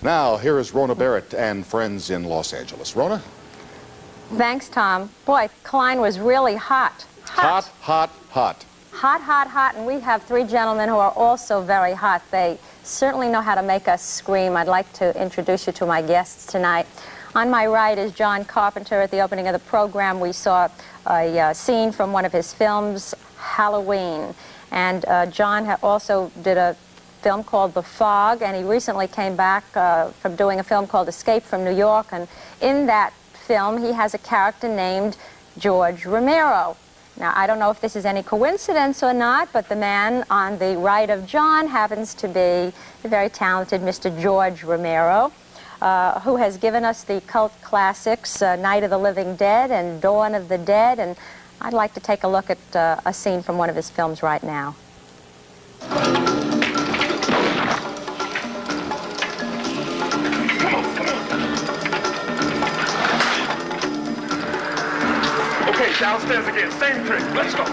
Now, here is Rona Barrett and friends in Los Angeles. Rona? Thanks, Tom. Boy, Klein was really hot. Hot, hot, hot. Hot, hot, hot, and we have three gentlemen who are also very hot. They certainly know how to make us scream. I'd like to introduce you to my guests tonight. On my right is John Carpenter. At the opening of the program, we saw a scene from one of his films, Halloween. And John also did a film called The Fog, and he recently came back from doing a film called Escape from New York. And in that film, he has a character named George Romero. Now, I don't know if this is any coincidence or not, but the man on the right of John happens to be the very talented Mr. George Romero, who has given us the cult classics, Night of the Living Dead and Dawn of the Dead, and I'd like to take a look at a scene from one of his films right now. Okay, downstairs again, same trick, let's go.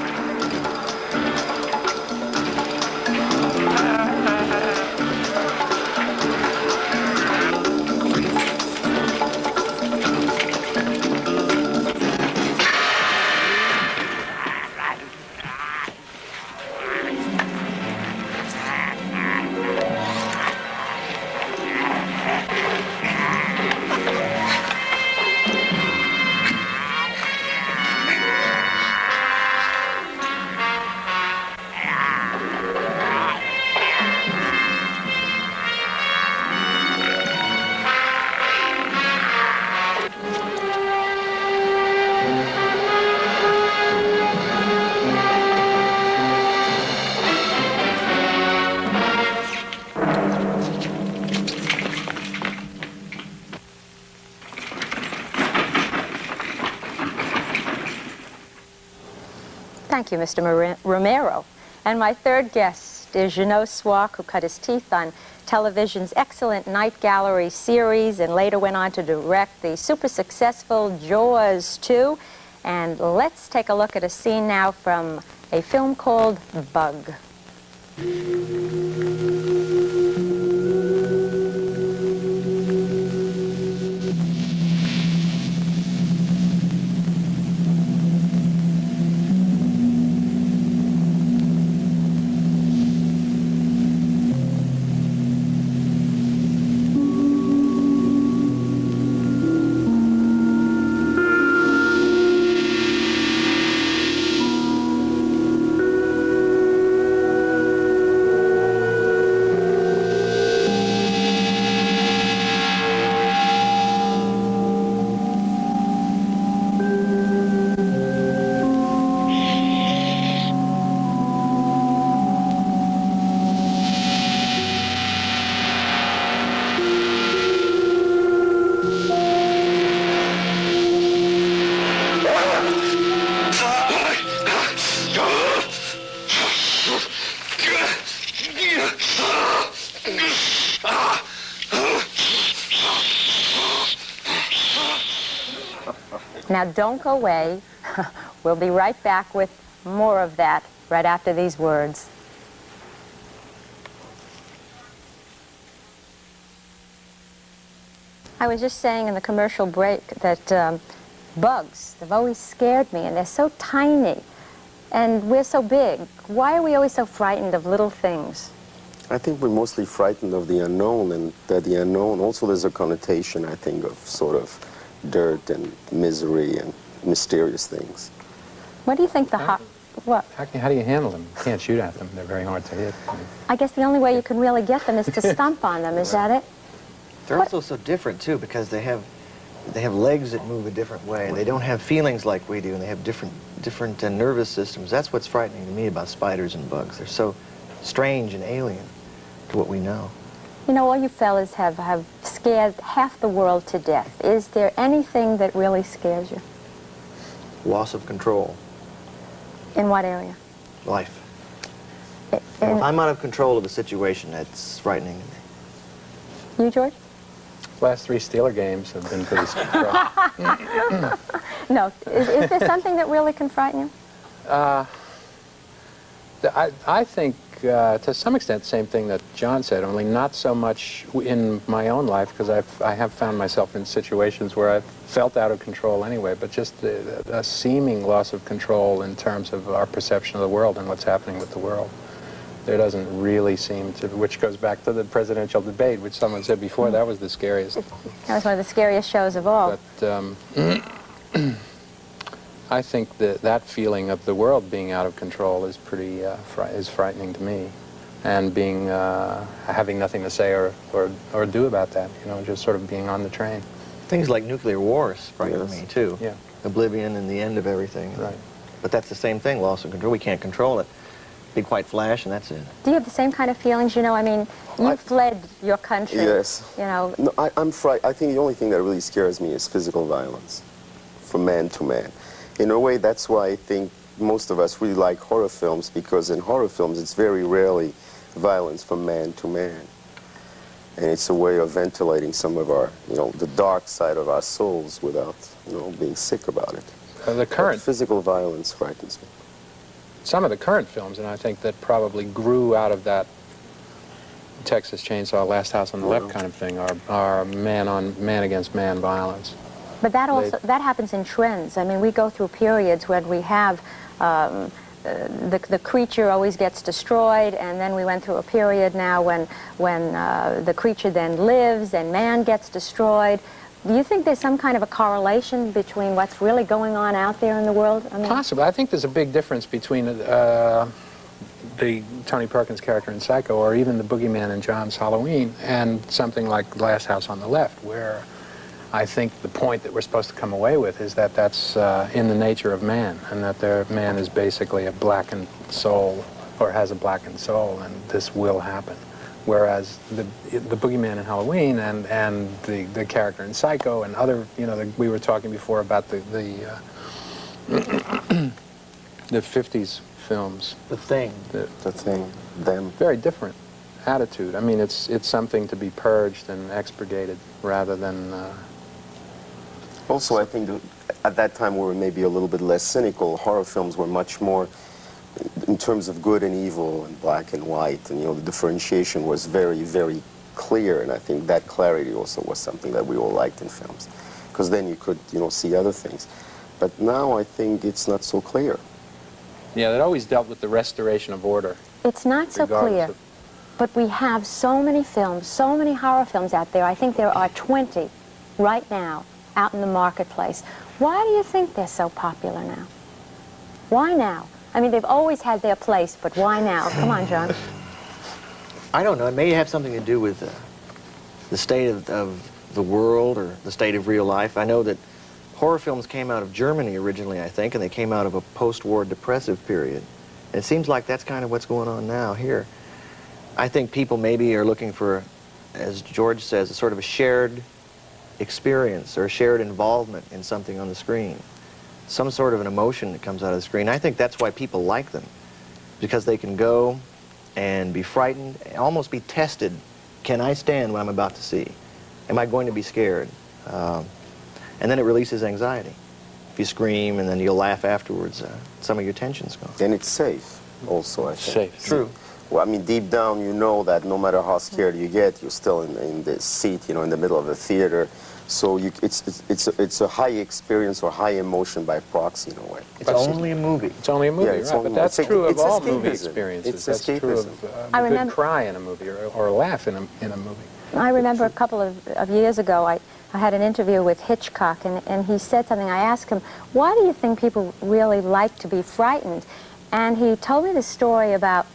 Thank you, Mr. Romero. And my third guest is Jeannot Szwarc, who cut his teeth on television's excellent Night Gallery series and later went on to direct the super successful Jaws 2. And let's take a look at a scene now from a film called Bug. Now, don't go away. We'll be right back with more of that right after these words. I was just saying in the commercial break that bugs, they've always scared me, and they're so tiny, and we're so big. Why are we always so frightened of little things? I think we're mostly frightened of the unknown, and that the unknown, also there's a connotation, I think, of sort of dirt and misery and mysterious things. What do you think what? How do you handle them? You can't shoot at them. They're very hard to hit. I guess the only way you can really get them is to stomp on them. Is that it? They're also so different, too, because they have legs that move a different way. They don't have feelings like we do, and they have different nervous systems. That's what's frightening to me about spiders and bugs. They're so strange and alien to what we know. You know, all you fellas have scared half the world to death. Is there anything that really scares you? Loss of control. In what area? Life. If I'm out of control of the situation, that's frightening to me. You, George? Last three Steeler games have been pretty scary. No. Is there something that really can frighten you? I think to some extent, the same thing that John said, only not so much in my own life, because I have found myself in situations where I've felt out of control anyway, but just a seeming loss of control in terms of our perception of the world and what's happening with the world. There doesn't really seem to, which goes back to the presidential debate, which someone said before, that was the scariest. That was one of the scariest shows of all. But I think that feeling of the world being out of control is pretty is frightening to me, and being having nothing to say or do about that. You know, just sort of being on the train. Things like nuclear wars frighten me too. Yeah. Oblivion and the end of everything. Right. But that's the same thing, loss of control. We can't control it. Big white flash, and that's it. Do you have the same kind of feelings? You know, I mean, you fled your country. Yes. You know. No, I'm frightened. I think the only thing that really scares me is physical violence, from man to man. In a way, that's why I think most of us really like horror films, because in horror films, it's very rarely violence from man to man. And it's a way of ventilating some of our, you know, the dark side of our souls without, you know, being sick about it. The current But physical violence frightens me. Some of the current films, and I think that probably grew out of that Texas Chainsaw, Last House on the Left kind of thing, are man against man violence. But that also that happens in trends. I mean, we go through periods when we have the creature always gets destroyed, and then we went through a period now when the creature then lives and man gets destroyed. Do you think there's some kind of a correlation between what's really going on out there in the world? I mean, possibly. I think there's a big difference between the Tony Perkins character in Psycho, or even the boogeyman in John's Halloween, and something like Last House on the Left, where I think the point that we're supposed to come away with is that that's in the nature of man, and that man is basically a blackened soul, or has a blackened soul, and this will happen. Whereas the boogeyman in Halloween and the character in Psycho and other, you know, we were talking before about the 50s films. The Thing. The Thing, them. Very different attitude. I mean, it's something to be purged and expurgated rather than... Also, I think at that time we were maybe a little bit less cynical. Horror films were much more in terms of good and evil and black and white, and, you know, the differentiation was very, very clear, and I think that clarity also was something that we all liked in films, because then you could, you know, see other things. But now I think it's not so clear. Yeah, it always dealt with the restoration of order. it's not so clear, but we have so many films, so many horror films out there. I think there are 20 right now out in the marketplace. Why do you think they're so popular now? Why now? I mean, they've always had their place, but why now? Come on, John. I don't know. It may have something to do with the state of the world or the state of real life. I know that horror films came out of Germany originally, I think, and they came out of a post-war depressive period. And it seems like that's kind of what's going on now here. I think people maybe are looking for, as George says, a sort of a shared experience or a shared involvement in something on the screen. Some sort of an emotion that comes out of the screen. I think that's why people like them, because they can go and be frightened, almost be tested. Can I stand what I'm about to see? Am I going to be scared? And then it releases anxiety. If you scream and then you'll laugh afterwards, some of your tension's gone. And it's safe also, I think. Safe. True. Well, I mean, deep down you know that no matter how scared you get, you're still in the seat, you know, in the middle of the theater. So it's a high experience or high emotion by proxy in a way. It's only a movie. It's only a movie, Yeah, it's right? only- But that's it's true of it's all escapism. movie experiences. It's That's true escapism. of I a good remember- cry in a movie or a laugh in a movie. I remember a couple of years ago, I had an interview with Hitchcock, and he said something. I asked him, why do you think people really like to be frightened? And he told me the story about,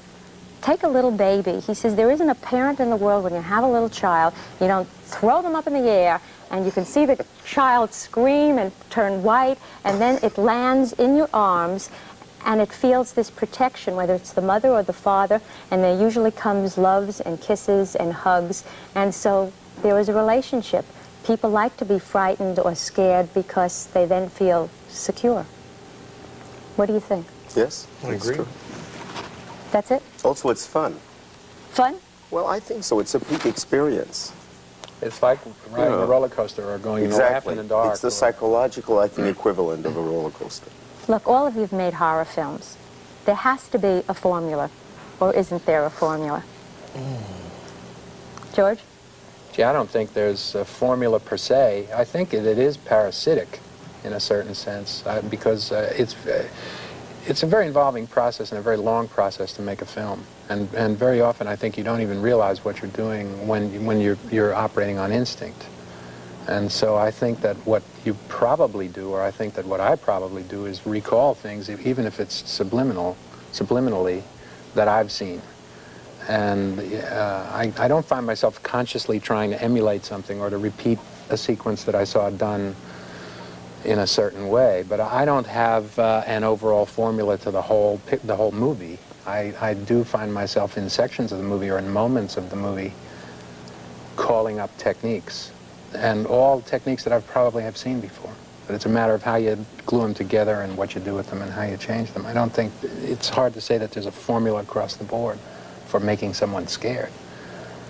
take a little baby. He says, there isn't a parent in the world when you have a little child, you don't throw them up in the air, and you can see the child scream and turn white, and then it lands in your arms, and it feels this protection, whether it's the mother or the father, and there usually comes loves and kisses and hugs, and so there is a relationship. People like to be frightened or scared because they then feel secure. What do you think? Yes, I it's agree. true. That's it? Also, it's fun. Fun? Well, I think so. It's a peak experience. It's like riding a roller coaster or going in a laugh in the dark. It's the psychological, I think, equivalent of a roller coaster. Look, all of you have made horror films. There has to be a formula. or isn't there a formula? George? Gee, I don't think there's a formula per se. I think it is parasitic in a certain sense because it's a very involving process and a very long process to make a film. And very often I think you don't even realize what you're doing when you're operating on instinct. And so I think that what you probably do, or I think that what I probably do, is recall things, even if it's subliminally, that I've seen. And I don't find myself consciously trying to emulate something or to repeat a sequence that I saw done in a certain way. But I don't have an overall formula to the whole movie. I do find myself in sections of the movie or in moments of the movie calling up techniques. And all techniques that I probably have seen before. But it's a matter of how you glue them together and what you do with them and how you change them. I don't think, it's hard to say that there's a formula across the board for making someone scared.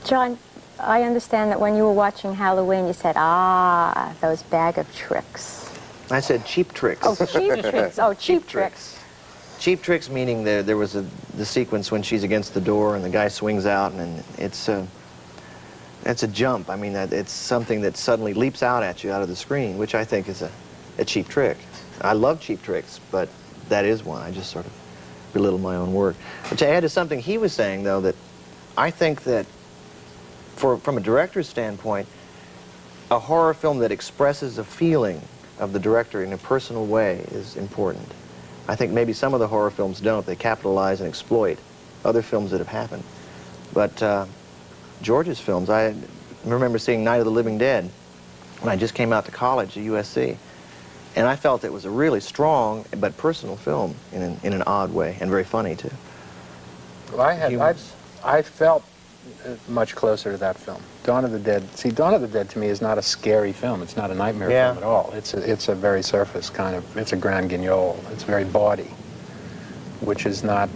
John, I understand that when you were watching Halloween, you said, ah, those bag of tricks. I said cheap tricks. Oh, cheap tricks. Oh, cheap tricks. Cheap tricks meaning there was the sequence when she's against the door and the guy swings out, and it's a jump. I mean, it's something that suddenly leaps out at you out of the screen, which I think is a cheap trick. I love cheap tricks, but that is one. I just sort of belittle my own work. But to add to something he was saying, though, that I think that from a director's standpoint, a horror film that expresses a feeling of the director in a personal way is important. I think maybe some of the horror films don't. They capitalize and exploit other films that have happened. But George's films, I remember seeing Night of the Living Dead when I just came out to college at USC. And I felt it was a really strong but personal film in an odd way, and very funny, too. Well, I felt much closer to that film. Dawn of the Dead. See, Dawn of the Dead to me is not a scary film. It's not a nightmare film at all. It's a very surface kind of, it's a grand guignol. It's very bawdy, which is not...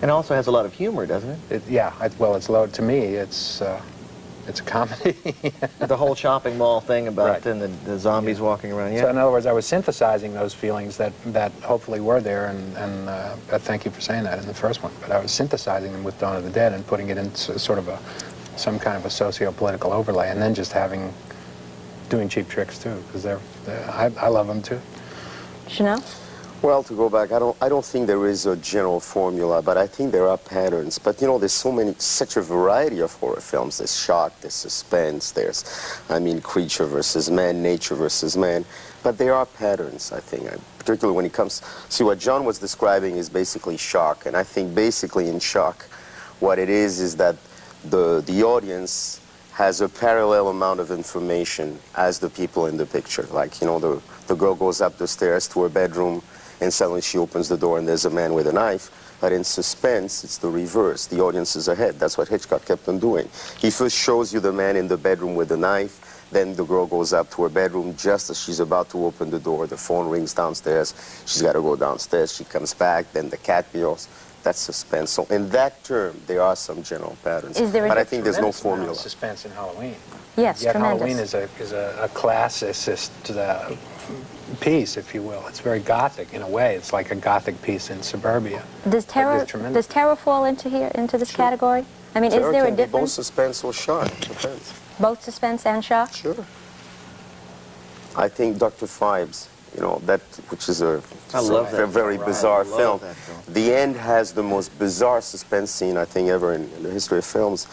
and also has a lot of humor, doesn't it? Well, it's low. To me, it's a comedy. The whole shopping mall thing about and the zombies walking around. Yeah. So in other words, I was synthesizing those feelings that hopefully were there, and thank you for saying that in the first one. But I was synthesizing them with Dawn of the Dead and putting it into sort of some kind of a socio-political overlay, and then just doing cheap tricks too, because I love them too. Jeannot? Well, to go back, I don't think there is a general formula, but I think there are patterns. But you know, there's such a variety of horror films. There's shock, there's suspense, there's, creature versus man, nature versus man. But there are patterns, I think, particularly when it comes. See, what John was describing is basically shock, and I think basically in shock, what it is that the audience has a parallel amount of information as the people in the picture. Like, you know, the girl goes up the stairs to her bedroom, and suddenly she opens the door and there's a man with a knife. But in suspense, it's the reverse. The audience is ahead. That's what Hitchcock kept on doing. He first shows you the man in the bedroom with the knife, then the girl goes up to her bedroom just as she's about to open the door. The phone rings downstairs. She's got to go downstairs. She comes back, then the cat meows. That's suspense. So in that term, there are some general patterns. But I think there's no formula. Suspense in Halloween. Yes, Yet tremendous. Halloween is a classicist piece, if you will. It's very gothic in a way. It's like a gothic piece in suburbia. Does terror fall into this category? I mean, Terror is there a can be difference? both suspense or shock. Depends. Both suspense and shock? Sure. I think Dr. Phibes, you know, which is a very bizarre film. The end has the most bizarre suspense scene I think ever in the history of films.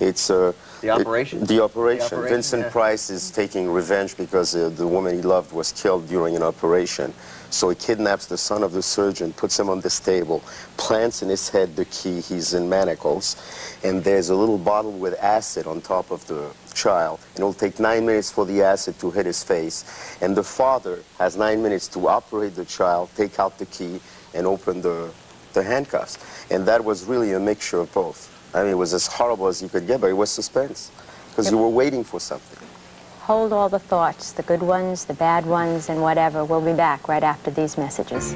It's The Operation? The Operation. Vincent Price is taking revenge because the woman he loved was killed during an operation. So he kidnaps the son of the surgeon, puts him on this table, plants in his head the key. He's in manacles, and there's a little bottle with acid on top of the child. And it'll take 9 minutes for the acid to hit his face. And the father has 9 minutes to operate the child, take out the key, and open the handcuffs. And that was really a mixture of both. I mean, it was as horrible as you could get, but it was suspense, because you were waiting for something. Hold all the thoughts, the good ones, the bad ones, and whatever. We'll be back right after these messages.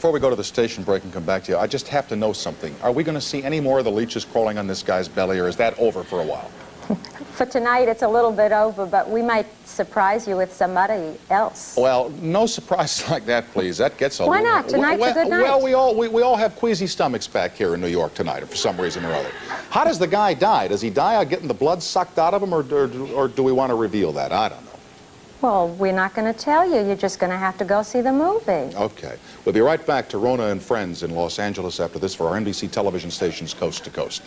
Before we go to the station break and come back to you, I just have to know something. Are we going to see any more of the leeches crawling on this guy's belly, or is that over for a while? For tonight, it's a little bit over, but we might surprise you with somebody else. Well, no surprises like that, please. That gets a Why little... not? Tonight's a good night. Well, we all have queasy stomachs back here in New York tonight, for some reason or other. How does the guy die? Does he die getting the blood sucked out of him, or do we want to reveal that? I don't know. Well, we're not going to tell you. You're just going to have to go see the movie. Okay. We'll be right back to Rona and Friends in Los Angeles after this for our NBC television stations coast to coast.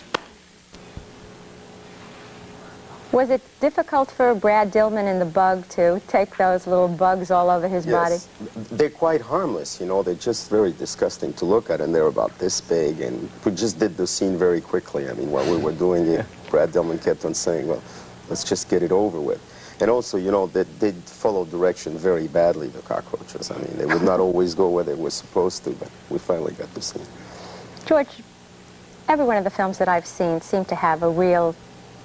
Was it difficult for Brad Dillman in The Bug to take those little bugs all over his body? Yes, they're quite harmless, you know, they're just very disgusting to look at, and they're about this big, and we just did the scene very quickly. I mean, while we were doing it, Brad Dillman kept on saying, well, let's just get it over with. And also, you know, they follow direction very badly, the cockroaches. I mean, they would not always go where they were supposed to, but we finally got the scene. George, every one of the films that I've seen seem to have a real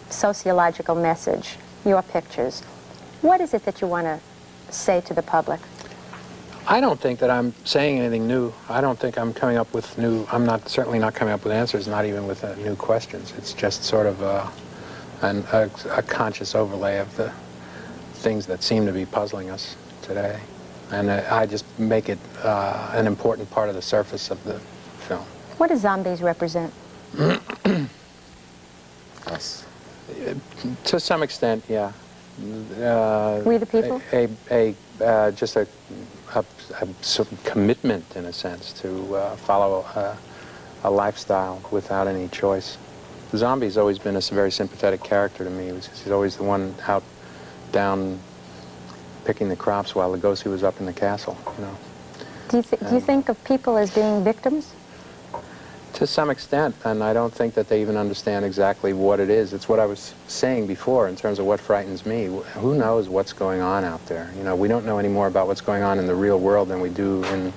sociological message, your pictures. What is it that you want to say to the public? I don't think that I'm saying anything new. I don't think I'm coming up with new, certainly not coming up with answers, not even with new questions. It's just sort of a conscious overlay of the things that seem to be puzzling us today. And I just make it an important part of the surface of the film. What do zombies represent? Yes. To some extent, yeah. We the people? Just a sort of commitment, in a sense, to follow a lifestyle without any choice. The zombie's always been a very sympathetic character to me. He's always the one out, down, picking the crops while the ghostie was up in the castle, you know. Do you think of people as being victims? To some extent, and I don't think that they even understand exactly what it is. It's what I was saying before in terms of what frightens me. Who knows what's going on out there? You know, we don't know any more about what's going on in the real world than we do in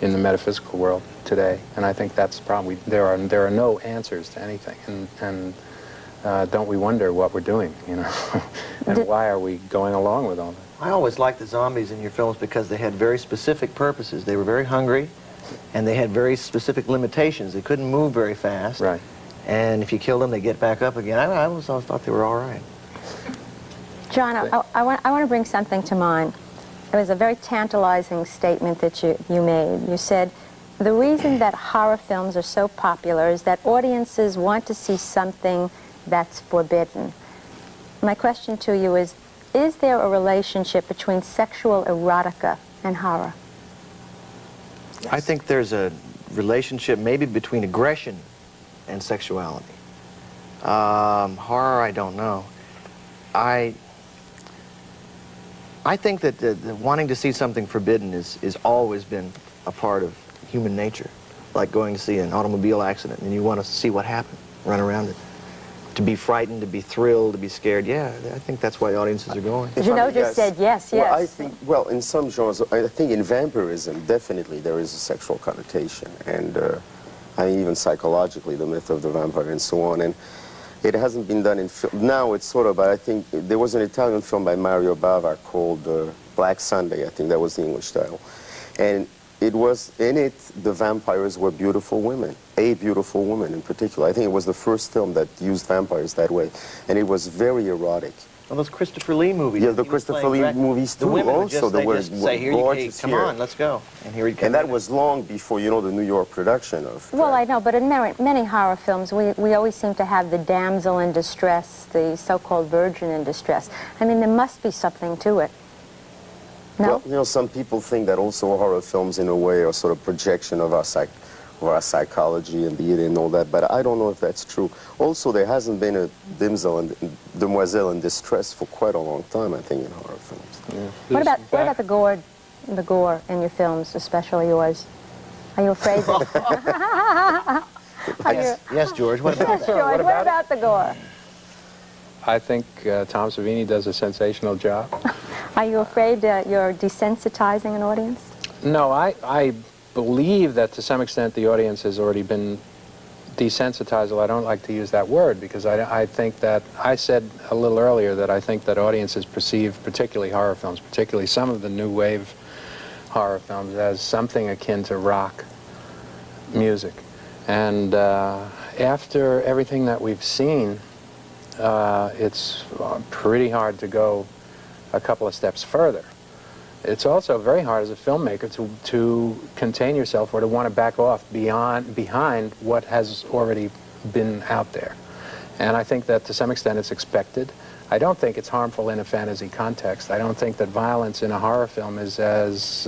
the metaphysical world today. And I think that's the problem. There are no answers to anything. And don't we wonder what we're doing, you know? And why are we going along with all that? I always liked the zombies in your films because they had very specific purposes. They were very hungry, and they had very specific limitations. They couldn't move very fast. Right. And if you killed them, they get back up again. I always thought they were all right. John, I want to bring something to mind. It was a very tantalizing statement that you made. You said, the reason that horror films are so popular is that audiences want to see something that's forbidden. My question to you is there a relationship between sexual erotica and horror? Yes. I think there's a relationship maybe between aggression and sexuality. Horror, I don't know. I think that the wanting to see something forbidden is always been a part of human nature. Like going to see an automobile accident and you want to see what happened, run around it. To be frightened, to be thrilled, to be scared. Yeah, I think that's why audiences are going. Jeannot just said yes, yes. Well, I think, well, in some genres, I think in vampirism, definitely there is a sexual connotation. And I mean, even psychologically, the myth of the vampire and so on. And it hasn't been done in film. Now it's sort of, but I think there was an Italian film by Mario Bava called Black Sunday. I think that was the English title. And it was, in it, the vampires were beautiful women, a beautiful woman in particular. I think it was the first film that used vampires that way, and it was very erotic. Well, those Christopher Lee movies. Yeah, the Christopher Lee movies too. The women also, they just say, here you come on, let's go. And here he comes. And that was long before, you know, the New York production of... Well, I know, but in many horror films, we always seem to have the damsel in distress, the so-called virgin in distress. I mean, there must be something to it. No? Well, you know, some people think that also horror films, in a way, are sort of projection of our psychology and deity and all that, but I don't know if that's true. Also, there hasn't been a demoiselle in distress for quite a long time, I think, in horror films. Yeah. What about the gore in your films, especially yours? Are you afraid that... Yes, George, what about that? George, what about the gore? I think Tom Savini does a sensational job. Are you afraid you're desensitizing an audience? No, I believe that to some extent the audience has already been desensitized. Well, I don't like to use that word because I think that, I said a little earlier that I think that audiences perceive, particularly horror films, particularly some of the new wave horror films, as something akin to rock. music. And after everything that we've seen, it's pretty hard to go a couple of steps further. It's also very hard as a filmmaker to contain yourself or to want to back off behind what has already been out there. And I think that to some extent it's expected. I don't think it's harmful in a fantasy context. I don't think that violence in a horror film is as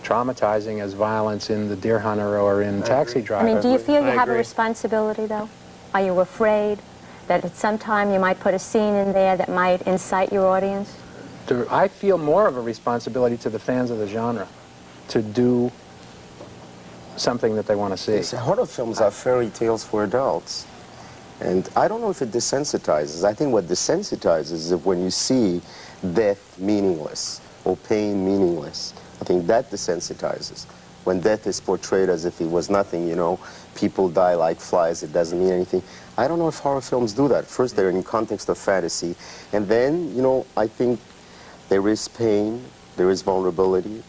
traumatizing as violence in The Deer Hunter or in Taxi Driver. I mean, do you feel you have a agree. responsibility, though? Are you afraid that at some time you might put a scene in there that might incite your audience? I feel more of a responsibility to the fans of the genre to do something that they want to see. Yes, horror films are fairy tales for adults. And I don't know if it desensitizes. I think what desensitizes is if when you see death meaningless or pain meaningless. I think that desensitizes. When death is portrayed as if it was nothing, you know, people die like flies, it doesn't mean anything. I don't know if horror films do that. First, they're in context of fantasy. And then, you know, I think there is pain, there is vulnerability.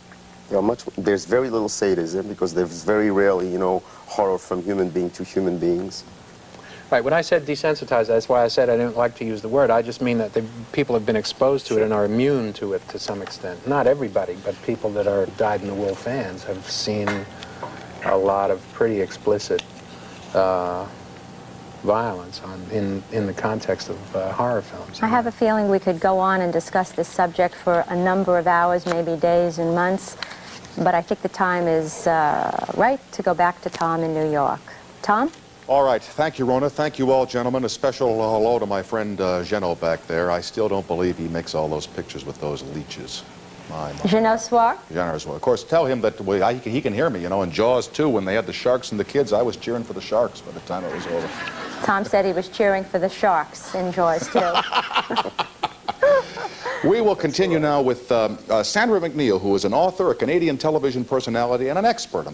There's very little sadism because there's very rarely, you know, horror from human being to human beings. Right, when I said desensitized, that's why I said I didn't like to use the word. I just mean that people have been exposed to it and are immune to it to some extent. Not everybody, but people that are dyed-in-the-wool fans have seen a lot of pretty explicit violence in the context of horror films. I have a feeling we could go on and discuss this subject for a number of hours, maybe days and months, but I think the time is right to go back to Tom in New York. Tom? All right. Thank you, Rona. Thank you all, gentlemen. A special hello to my friend Jeannot back there. I still don't believe he makes all those pictures with those leeches. My. Jeannot Szwarc? Jeannot Szwarc. Of course, tell him that he can hear me, you know, in Jaws 2, when they had the sharks and the kids, I was cheering for the sharks by the time it was over. Tom said he was cheering for the sharks in Jaws 2. We will continue now with Sandra McNeil, who is an author, a Canadian television personality, and an expert on the